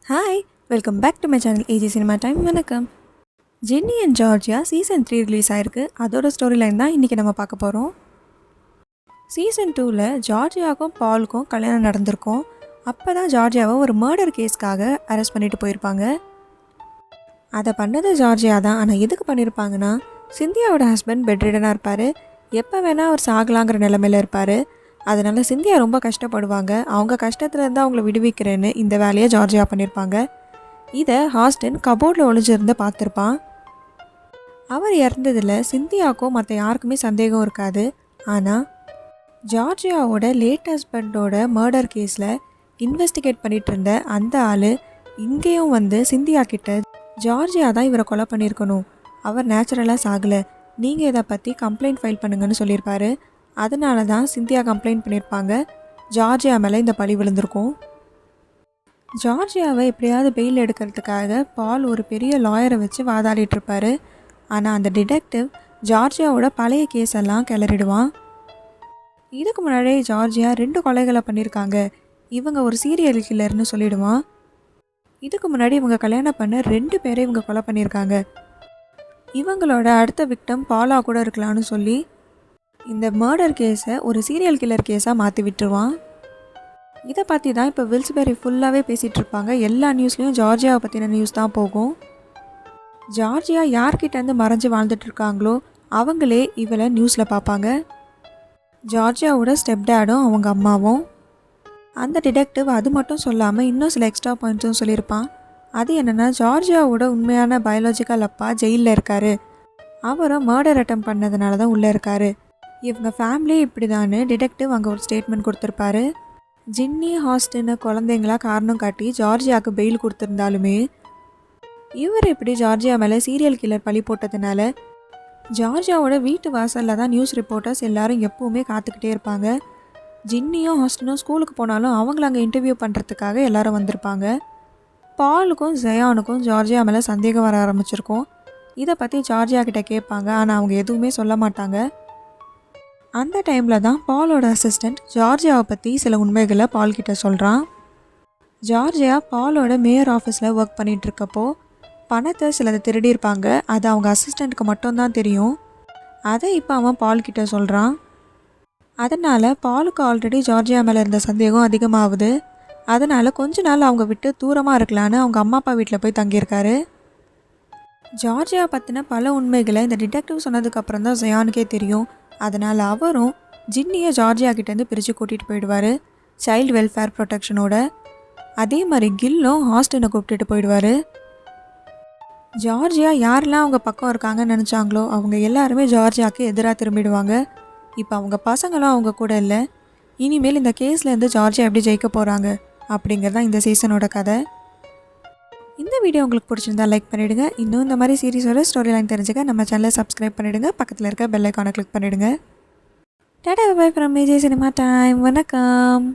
Hi, welcome back to my channel AG cinema time. வணக்கம். Ginny and Georgia season 3 release ஆயிருக்கு. அதோட story line தான் இன்றைக்கி நம்ம பார்க்க போகிறோம். சீசன் 2ல் ஜார்ஜியாவுக்கும் பாலுக்கும் கல்யாணம் நடந்திருக்கும். அப்போ தான் ஜார்ஜியாவை ஒரு மர்டர் கேஸ்க்காக அரெஸ்ட் பண்ணிட்டு போயிருப்பாங்க. அதை பண்ணது ஜார்ஜியா தான். ஆனால் எதுக்கு பண்ணியிருப்பாங்கன்னா, சிந்தியாவோட ஹஸ்பண்ட் பெட்ரிடனாக இருப்பார். எப்போ வேணால் அவர் சாகலாங்கிற நிலமையில் இருப்பார். அதனால் சிந்தியா ரொம்ப கஷ்டப்படுவாங்க. அவங்க கஷ்டத்துலேருந்து அவங்கள விடுவிக்கிறேன்னு இந்த வேலையை ஜார்ஜியா பண்ணியிருப்பாங்க. இதை ஹாஸ்டன் கபோர்டில் ஒளிஞ்சிருந்து பார்த்துருப்பான். அவர் இறந்ததில் சிந்தியாவுக்கும் மற்ற யாருக்குமே சந்தேகம் இருக்காது. ஆனால் ஜார்ஜியாவோட லேட் ஹஸ்பண்டோட மர்டர் கேஸில் இன்வெஸ்டிகேட் பண்ணிகிட்டு இருந்த அந்த ஆள் இங்கேயும் வந்து சிந்தியா கிட்ட ஜார்ஜியா தான் இவரை கொலை பண்ணியிருக்கணும், அவர் நேச்சுரலாக சாகலை, நீங்கள் இதை பற்றி கம்ப்ளைண்ட் ஃபைல் பண்ணுங்கன்னு சொல்லியிருப்பாரு. அதனால தான் சிந்தியா கம்ப்ளைண்ட் பண்ணியிருப்பாங்க. ஜார்ஜியா மேலே இந்த பழி விழுந்திருக்கும். ஜார்ஜியாவை எப்படியாவது பெயில் எடுக்கிறதுக்காக பால் ஒரு பெரிய லாயரை வச்சு வாதாடிட்டுருப்பார். ஆனால் அந்த டிடெக்டிவ் ஜார்ஜியாவோட பழைய கேஸ் எல்லாம் கிளறிடுவான். இதுக்கு முன்னாடி ஜார்ஜியா 2 கொலைகளை பண்ணியிருக்காங்க, இவங்க ஒரு சீரியல் கில்லர்னு சொல்லிடுவான். இதுக்கு முன்னாடி இவங்க கல்யாணம் பண்ண 2 பேரை இவங்க கொலை பண்ணியிருக்காங்க, இவங்களோட அடுத்த விக்டம் பாலா கூட இருக்கலாம்னு சொல்லி இந்த மர்டர் கேஸை ஒரு சீரியல் கில்லர் கேஸாக மாற்றி விட்டுருவான். இதை பற்றி தான் இப்போ வில்ஸ்பெரி ஃபுல்லாகவே பேசிகிட்டு இருப்பாங்க. எல்லா நியூஸ்லேயும் ஜார்ஜியாவை பற்றின நியூஸ் தான் போகும். ஜார்ஜியா யார்கிட்டேருந்து மறைஞ்சு வாழ்ந்துட்டு இருக்காங்களோ அவங்களே இவளை நியூஸில் பார்ப்பாங்க. ஜார்ஜியாவோட ஸ்டெப் டேடும் அவங்க அம்மாவும். அந்த டிடெக்டிவ் அது மட்டும் சொல்லாமல் இன்னும் சில எக்ஸ்ட்ரா பாயிண்ட்ஸும் சொல்லியிருப்பான். அது என்னென்னா, ஜார்ஜியாவோட உண்மையான பயாலஜிக்கல் அப்பா ஜெயிலில் இருக்கார், அவரும் மர்டர் அட்டம் பண்ணதுனால தான் உள்ளே இருக்கார். இவங்க ஃபேமிலி இப்படி தானே டிடெக்டிவ் அங்கே ஒரு ஸ்டேட்மெண்ட் கொடுத்துருப்பாரு. ஜின்னி ஹாஸ்டன்னு குழந்தைங்களா காரணம் காட்டி ஜார்ஜியாவுக்கு பெயில் கொடுத்துருந்தாலுமே இவர் இப்படி ஜார்ஜியா மேலே சீரியல் கில்லர் பழி போட்டதுனால ஜார்ஜியாவோட வீட்டு வாசலில் தான் நியூஸ் ரிப்போர்ட்டர்ஸ் எல்லாரும் எப்போவுமே காத்துக்கிட்டே இருப்பாங்க. ஜின்னியும் ஹாஸ்டனும் ஸ்கூலுக்கு போனாலும் அவங்கள அங்கே இன்டர்வியூ பண்ணுறதுக்காக எல்லாரும் வந்திருப்பாங்க. பாலுக்கும் ஜெயானுக்கும் ஜார்ஜியா மேலே சந்தேகம் வர ஆரம்பிச்சிருக்கும். இதை பற்றி ஜார்ஜியா கிட்ட கேட்பாங்க, ஆனால் அவங்க எதுவுமே சொல்ல மாட்டாங்க. அந்த டைமில் தான் பாலோட அசிஸ்டண்ட் ஜார்ஜியாவை பற்றி சில உண்மைகளை பால் கிட்ட சொல்கிறான். ஜார்ஜியா பாலோட மேயர் ஆஃபீஸில் ஒர்க் பண்ணிகிட்ருக்கப்போ பணத்தை சிலதை திருடியிருப்பாங்க, அது அவங்க அசிஸ்டண்ட்டுக்கு மட்டும்தான் தெரியும். அதை இப்போ அவன் பால் கிட்ட சொல்கிறான். அதனால் பாலுக்கு ஆல்ரெடி ஜார்ஜியா மேலே இருந்த சந்தேகம் அதிகமாகுது. அதனால் கொஞ்ச நாள் அவங்க விட்டு தூரமாக இருக்கலான்னு அவங்க அம்மா அப்பா வீட்டில் போய் தங்கியிருக்காரு. ஜார்ஜியா பற்றின பல உண்மைகளை இந்த டிடெக்டிவ் சொன்னதுக்கப்புறம் தான் ஜயானுக்கே தெரியும். அதனால் அவரும் ஜின்னியை ஜார்ஜியா கிட்டேருந்து பிரித்து கூட்டிகிட்டு போயிடுவார் சைல்டு வெல்ஃபேர் ப்ரொடெக்ஷனோட. அதே மாதிரி கில்லும் ஹாஸ்டனை கூப்பிட்டுட்டு போயிடுவார். ஜார்ஜியா யாரெல்லாம் அவங்க பக்கம் இருக்காங்கன்னு நினச்சாங்களோ அவங்க எல்லாருமே ஜார்ஜியாவுக்கு எதிராக திரும்பிடுவாங்க. இப்போ அவங்க பசங்களும் அவங்க கூட இல்லை. இனிமேல் இந்த கேஸ்லேருந்து ஜார்ஜியா எப்படி ஜெயிக்க போகிறாங்க அப்படிங்கிறது தான் இந்த சீசனோட கதை. இந்த வீடியோ உங்களுக்கு பிடிச்சிருந்தா லைக் பண்ணிவிடுங்க. இன்னும் இந்த மாதிரி சீரிஸோட ஸ்டோரி லைன் தெரிஞ்சுக்க நம்ம சேனலை சப்ஸ்கிரைப் பண்ணிவிடுங்க. பக்கத்தில் இருக்க பெல் ஐக்கானை கிளிக் பண்ணிவிடுங்க. Tata bye from AG cinema time. வணக்கம்.